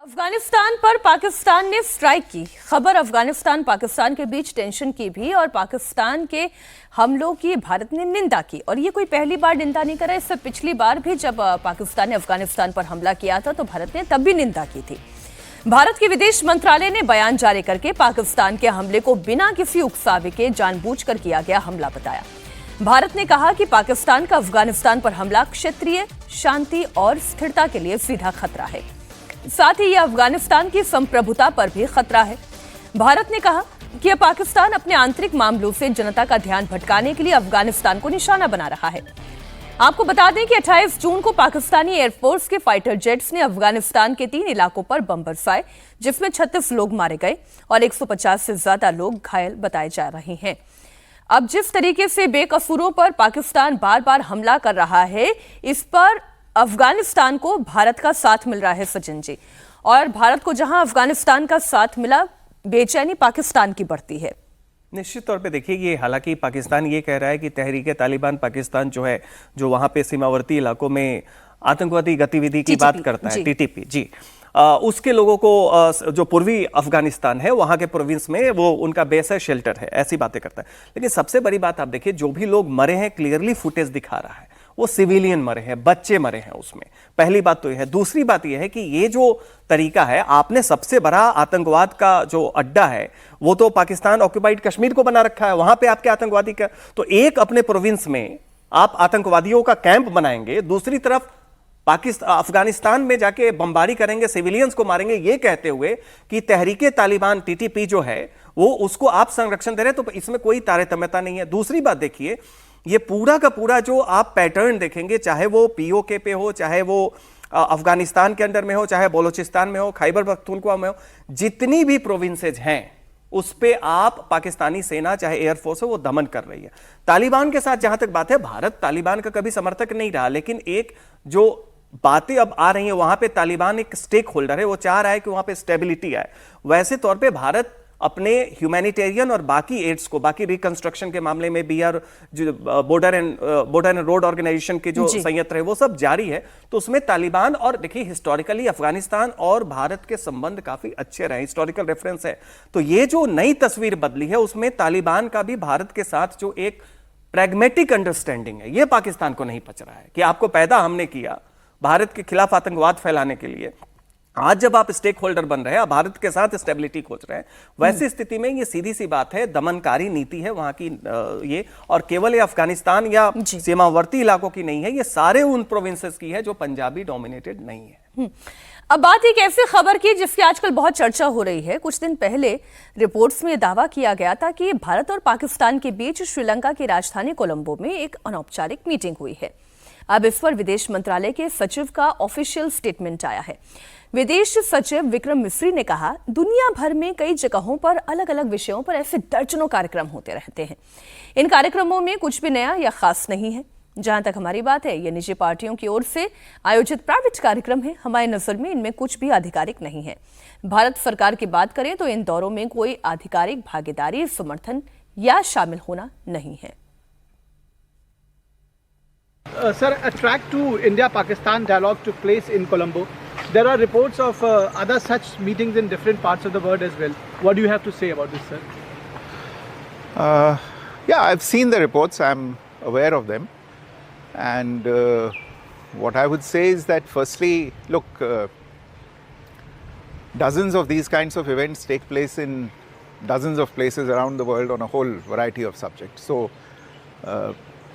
अफगानिस्तान पर पाकिस्तान ने स्ट्राइक की खबर अफगानिस्तान पाकिस्तान के बीच टेंशन की भी और पाकिस्तान के हमलों की भारत ने निंदा की। और ये कोई पहली बार निंदा नहीं करा, इससे पिछली बार भी जब पाकिस्तान ने अफगानिस्तान पर हमला किया था तो भारत ने तब भी निंदा की थी। भारत के विदेश मंत्रालय ने बयान जारी करके पाकिस्तान के हमले को बिना किसी उकसावे के जानबूझकर किया गया हमला बताया। भारत ने कहा कि पाकिस्तान का अफगानिस्तान पर हमला क्षेत्रीय शांति और स्थिरता के लिए सीधा खतरा है, साथ ही यह अफगानिस्तान की संप्रभुता पर भी खतरा है। भारत ने कहा कि पाकिस्तान अपने आंतरिक मामलों से जनता का ध्यान भटकाने के लिए अफगानिस्तान को निशाना बना रहा है। आपको बता दें कि 28 जून को पाकिस्तानी एयरफोर्स के फाइटर जेट्स ने अफगानिस्तान के 3 इलाकों पर बम बरसाए, जिसमें 36 लोग मारे गए और 150 से ज्यादा लोग घायल बताए जा रहे हैं। अब जिस तरीके से बेकसूरों पर पाकिस्तान बार बार हमला कर रहा है, इस पर अफगानिस्तान को भारत का साथ मिल रहा है सचिन जी, और भारत को जहां अफगानिस्तान का साथ मिला, बेचैनी पाकिस्तान की बढ़ती है। निश्चित तौर पे देखिए, ये हालांकि पाकिस्तान ये कह रहा है कि तहरीक तालिबान पाकिस्तान जो है, जो वहां पे सीमावर्ती इलाकों में आतंकवादी गतिविधि की बात करता है, टीटीपी जी, उसके लोगों को जो पूर्वी अफगानिस्तान है वहां के प्रोविंस में वो उनका बेस है, शेल्टर है, ऐसी बातें करता है। लेकिन सबसे बड़ी बात आप देखिए, जो भी लोग मरे हैं क्लियरली फुटेज दिखा रहा है, वो सिविलियन मरे हैं, बच्चे मरे हैं उसमें। पहली बात तो यह है। दूसरी बात यह है कि ये जो तरीका है, आपने सबसे बड़ा आतंकवाद का जो अड्डा है वो तो पाकिस्तान ऑक्युपाइड कश्मीर को बना रखा है, वहां पे आपके आतंकवादी का तो एक अपने प्रोविंस में आप आतंकवादियों का कैंप बनाएंगे, दूसरी तरफ पाकिस्तान अफगानिस्तान में जाके बमबारी करेंगे, सिविलियंस को मारेंगे, ये कहते हुए कि तहरीके तालिबान टीटीपी जो है वो उसको आप संरक्षण दे रहे हैं, तो इसमें कोई तारतम्यता नहीं है। दूसरी बात देखिए, ये पूरा का पूरा जो आप पैटर्न देखेंगे, चाहे वो पीओके पे हो, चाहे वो अफगानिस्तान के अंदर में हो, चाहे बलोचिस्तान में हो, खैबर पख्तूनख्वा में हो, जितनी भी प्रोविंसेज हैं उस पे आप पाकिस्तानी सेना चाहे एयरफोर्स हो वो दमन कर रही है। तालिबान के साथ जहां तक बात है, भारत तालिबान का कभी समर्थक नहीं रहा, लेकिन एक जो बातें अब आ रही हैं वहां पे तालिबान एक स्टेक होल्डर है, वो चाह रहा है कि वहां पे स्टेबिलिटी आए। वैसे तौर पे भारत अपने ह्यूमैनिटेरियन और बाकी एड्स को, बाकी रिकंस्ट्रक्शन के मामले में भी, और जो बॉर्डर एंड रोड ऑर्गेनाइजेशन के जो संयंत्र है वो सब जारी है, तो उसमें तालिबान, और देखिए हिस्टोरिकली अफगानिस्तान और भारत के संबंध काफी अच्छे रहे, हिस्टोरिकल रेफरेंस है। तो ये जो नई तस्वीर बदली है उसमें तालिबान का भी भारत के साथ जो एक प्रैग्मेटिक अंडरस्टैंडिंग है, ये पाकिस्तान को नहीं पच रहा है कि आपको पैदा हमने किया भारत के खिलाफ आतंकवाद फैलाने के लिए। आज जब आप स्टेक होल्डर बन रहे हैं, आप भारत के साथ स्टेबिलिटी खोज रहे हैं, वैसी स्थिति में ये सीधी सी बात है, दमनकारी नीति है वहां की ये, और केवल ये अफगानिस्तान या सीमावर्ती इलाकों की नहीं है, ये सारे उन प्रोविंसेस की है जो पंजाबी डोमिनेटेड नहीं है। अब बात एक ऐसी खबर की जिसकी आजकल बहुत चर्चा हो रही है। कुछ दिन पहले रिपोर्ट्स में दावा किया गया था कि भारत और पाकिस्तान के बीच श्रीलंका की राजधानी कोलंबो में एक अनौपचारिक मीटिंग हुई है। अब इस पर विदेश मंत्रालय के सचिव का ऑफिशियल स्टेटमेंट आया है। विदेश सचिव विक्रम मिस्री ने कहा, दुनिया भर में कई जगहों पर अलग अलग विषयों पर ऐसे दर्जनों कार्यक्रम होते रहते हैं। इन कार्यक्रमों में कुछ भी नया या खास नहीं है। जहां तक हमारी बात है, ये निजी पार्टियों की ओर से आयोजित प्राइवेट कार्यक्रम है। हमारी नजर में इनमें कुछ भी आधिकारिक नहीं है। भारत सरकार की बात करें तो इन दौरों में कोई आधिकारिक भागीदारी, समर्थन या शामिल होना नहीं है। Sir, a track to India-Pakistan dialogue took place in Colombo. There are reports of other such meetings in different parts of the world as well. What do you have to say about this, sir? Yeah, I've seen the reports. I'm aware of them. And what I would say is that firstly, look, dozens of these kinds of events take place in dozens of places around the world on a whole variety of subjects. So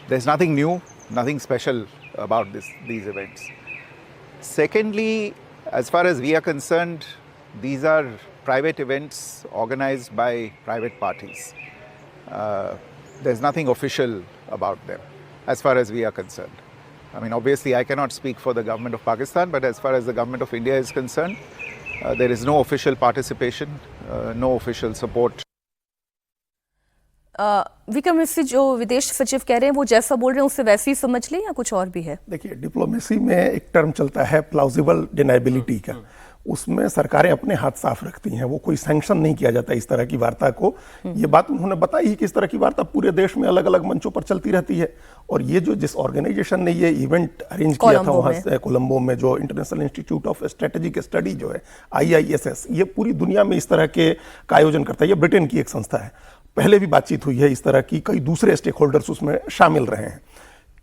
there's nothing new, nothing special about these events. Secondly, as far as we are concerned, these are private events organized by private parties. There's nothing official about them as far as we are concerned. I mean, obviously I cannot speak for the government of Pakistan, but as far as the government of India is concerned, there is no official participation, no official support. Vikram Misri जो विदेश सचिव कह रहे हैं, वो जैसा बोल रहे हैं उससे वैसे ही समझ लें या कुछ और भी है? देखिए, डिप्लोमेसी में एक टर्म चलता है प्लाउजिबल डिनाइबिलिटी का। उसमें सरकारें अपने हाथ साफ रखती हैं, वो कोई सैंक्शन नहीं किया जाता इस तरह की वार्ता को। ये बात उन्होंने बताई ही कि इस तरह की वार्ता पूरे देश में अलग अलग मंचों पर चलती रहती है। और ये जो जिस ऑर्गेनाइजेशन ने ये इवेंट अरेंज किया था वहाँ से कोलंबो में, जो international institute of strategic study जो है IISS, ये पूरी दुनिया में इस तरह के का आयोजन करता है। ये ब्रिटेन की एक संस्था है। पहले भी बातचीत हुई है इस तरह की, कई दूसरे स्टेक होल्डर्स उसमें शामिल रहे हैं।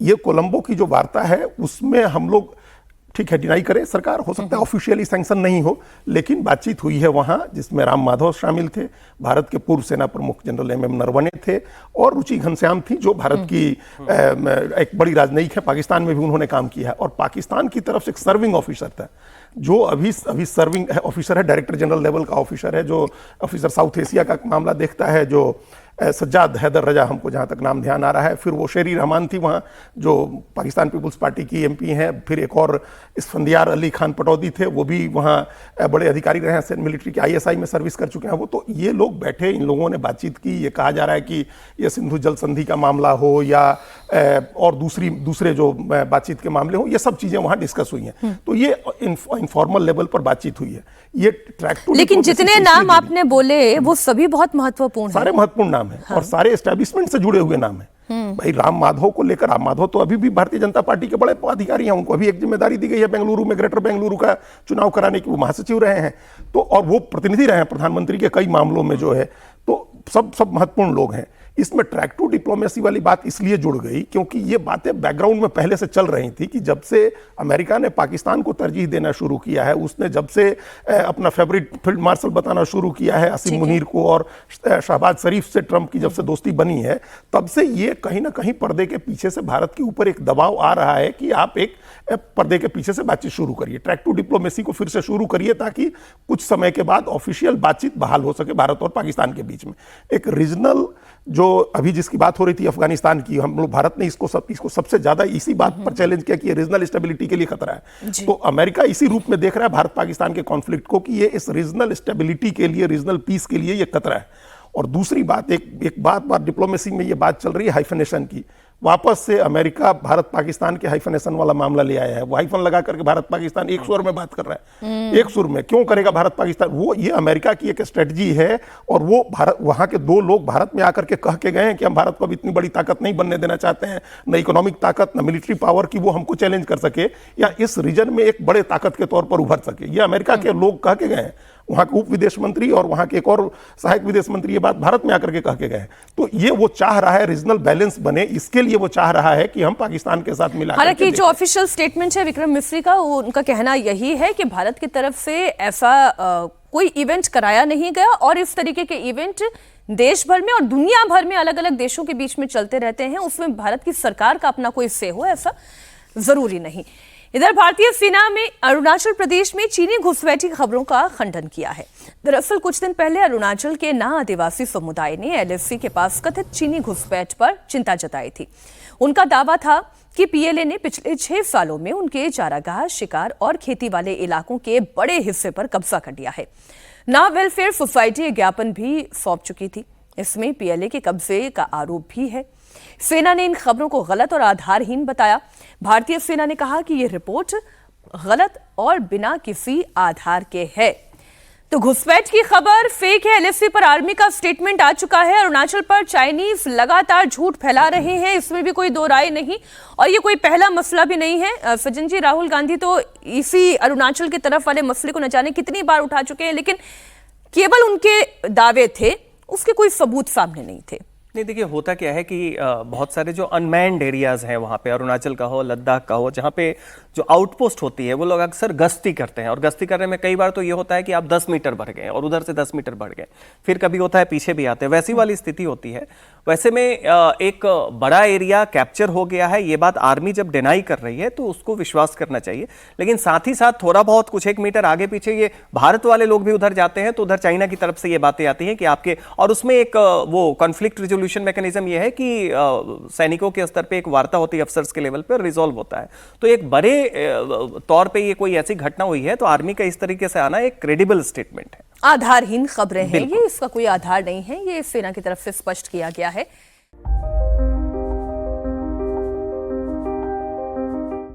ये कोलंबो की जो वार्ता है उसमें हम लोग ठीक है डिनाई करें, सरकार हो सकता है ऑफिशियली सैंक्शन नहीं हो, लेकिन बातचीत हुई है वहां, जिसमें राम माधव शामिल थे, भारत के पूर्व सेना प्रमुख जनरल MM नरवणे थे, और रुचि घनश्याम थी जो भारत की एक बड़ी राजनयिक है, पाकिस्तान में भी उन्होंने काम किया है। और पाकिस्तान की तरफ से एक सर्विंग ऑफिसर था जो अभी सर्विंग ऑफिसर है, डायरेक्टर जनरल लेवल का ऑफिसर है, जो ऑफिसर साउथ एशिया का मामला देखता है, जो सज्जाद हैदर रजा, हमको जहाँ तक नाम ध्यान आ रहा है। फिर वो शेरी रहमान थी वहाँ, जो पाकिस्तान पीपुल्स पार्टी की MP हैं। फिर एक और इसफंदियार अली खान पटौदी थे, वो भी वहाँ बड़े अधिकारी रहे हैं, मिलिट्री के ISI में सर्विस कर चुके हैं वो। तो ये लोग बैठे, इन लोगों ने बातचीत की। ये कहा जा रहा है कि ये सिंधु जल संधि का मामला हो या और दूसरे जो बातचीत के मामले हो, ये सब चीज़ें वहाँ डिस्कस हुई हैं। तो ये इनफॉर्मल लेवल पर बातचीत हुई है। ये ट्रैक टू, लेकिन जितने नाम आपने बोले वो सभी बहुत महत्वपूर्ण हैं। सारे महत्वपूर्ण नाम हैं और सारे एस्टेब्लिशमेंट से जुड़े हुए नाम हैं। भाई राम माधव को लेकर, राम माधव तो अभी भी भारतीय जनता पार्टी के बड़े पदाधिकारी हैं, उनको अभी एक जिम्मेदारी दी गई है बेंगलुरु में, ग्रेटर बेंगलुरु का चुनाव कराने की, वो महासचिव रहे हैं। तो और वो प्रतिनिधि रहे हैं प्रधानमंत्री के कई मामलों में जो है। तो सब महत्वपूर्ण लोग हैं। इसमें ट्रैक टू डिप्लोमेसी वाली बात इसलिए जुड़ गई क्योंकि ये बातें बैकग्राउंड में पहले से चल रही थी कि जब से अमेरिका ने पाकिस्तान को तरजीह देना शुरू किया है, उसने जब से अपना फेवरेट फील्ड मार्शल बताना शुरू किया है असीम मुनीर को, और शहबाज शरीफ से ट्रंप की जब से दोस्ती बनी है, तब से ये कहीं ना कहीं पर्दे के पीछे से भारत के ऊपर एक दबाव आ रहा है कि आप एक पर्दे के पीछे से बातचीत शुरू करिए, ट्रैक टू डिप्लोमेसी को फिर से शुरू करिए, ताकि कुछ समय के बाद ऑफिशियल बातचीत बहाल हो सके भारत और पाकिस्तान के बीच में। एक रीजनल जो अभी जिसकी बात हो रही थी अफगानिस्तान की, हम लोग भारत ने इसको सबसे ज्यादा इसी बात पर चैलेंज किया कि ये रीजनल स्टेबिलिटी के लिए खतरा है। तो अमेरिका इसी रूप में देख रहा है भारत पाकिस्तान के कॉन्फ्लिक्ट को कि ये इस रीजनल स्टेबिलिटी के लिए, रीजनल पीस के लिए ये खतरा है। और दूसरी बात, एक बात डिप्लोमेसी में ये बात चल रही है हाइफनेशन की। वापस से अमेरिका भारत पाकिस्तान के हाइफनेशन वाला मामला ले आया है। वो हाइफन लगा करके भारत पाकिस्तान एक सुर में बात कर रहा है। एक सुर में क्यों करेगा भारत पाकिस्तान? वो ये अमेरिका की एक स्ट्रेटजी है। और वो भारत, वहां के दो लोग भारत में आकर के कह के गए हैं कि हम भारत को अब इतनी बड़ी ताकत नहीं बनने देना चाहते हैं, न इकोनॉमिक ताकत, न मिलिट्री पावर की वो हमको चैलेंज कर सके या इस रीजन में एक बड़े ताकत के तौर पर उभर सके। ये अमेरिका के लोग कह के गए हैं, वहां के उप विदेश मंत्री और वहां के एक और सहायक विदेश मंत्री ये बात भारत में आकर के कह के गए। तो ये वो चाह रहा है रीजनल बैलेंस बने, इसके लिए वो चाह रहा है कि हम पाकिस्तान के साथ मिला। हालांकि जो ऑफिशियल स्टेटमेंट है विक्रम मिस्री का, वो उनका कहना यही है कि भारत की तरफ से ऐसा कोई इवेंट कराया नहीं गया और इस तरीके के इवेंट देश भर में और दुनिया भर में अलग अलग देशों के बीच में चलते रहते हैं। उसमें भारत की सरकार का अपना कोई से हो ऐसा जरूरी नहीं। इधर भारतीय सेना में अरुणाचल प्रदेश में चीनी घुसपैठ की खबरों का खंडन किया है। दरअसल कुछ दिन पहले अरुणाचल के ना आदिवासी समुदाय ने LFC के पास कथित चीनी घुसपैठ पर चिंता जताई थी। उनका दावा था कि PLA ने पिछले 6 सालों में उनके चारागाह, शिकार और खेती वाले इलाकों के बड़े हिस्से पर कब्जा कर लिया है। ना वेलफेयर सोसाइटी एक ज्ञापन भी सौंप चुकी थी। इसमें PLA के कब्जे का आरोप भी है। सेना ने इन खबरों को गलत और आधारहीन बताया। भारतीय सेना ने कहा कि यह रिपोर्ट गलत और बिना किसी आधार के है। तो घुसपैठ की खबर फेक है। LFC पर आर्मी का स्टेटमेंट आ चुका है। अरुणाचल पर चाइनीज लगातार झूठ फैला रहे हैं, इसमें भी कोई दो राय नहीं। और ये कोई पहला मसला भी नहीं है। सज्जन जी, राहुल गांधी तो इसी अरुणाचल की तरफ वाले मसले को न जाने कितनी बार उठा चुके हैं, लेकिन केवल उनके दावे थे, उसके कोई सबूत सामने नहीं थे। नहीं, देखिए होता क्या है कि बहुत सारे जो अनमैन्ड एरियाज हैं वहाँ पे, अरुणाचल का हो, लद्दाख का हो, जहाँ पे जो आउटपोस्ट होती है वो लोग अक्सर गश्ती करते हैं। और गश्ती करने में कई बार तो ये होता है कि आप 10 मीटर बढ़ गए और उधर से 10 मीटर बढ़ गए, फिर कभी होता है पीछे भी आते हैं, वैसी वाली स्थिति होती है। वैसे में एक बड़ा एरिया कैप्चर हो गया है, ये बात आर्मी जब डिनाई कर रही है तो उसको विश्वास करना चाहिए। लेकिन साथ ही साथ थोड़ा बहुत कुछ 1 मीटर आगे पीछे ये भारत वाले लोग भी उधर जाते हैं तो उधर चाइना की तरफ से ये बातें आती हैं कि आपके, और उसमें एक वो कॉन्फ्लिक्ट रिजोल्यूशन मैकेनिज्म ये है कि सैनिकों के स्तर पे एक वार्ता होती है, अफसर्स के लेवल पर रिजॉल्व होता है। तो एक बड़े तौर पे ये कोई ऐसी घटना हुई है तो आर्मी का इस तरीके से आना एक क्रेडिबल स्टेटमेंट है। आधारहीन खबरें हैं ये, इसका कोई आधार नहीं है, ये सेना की तरफ से स्पष्ट किया गया है।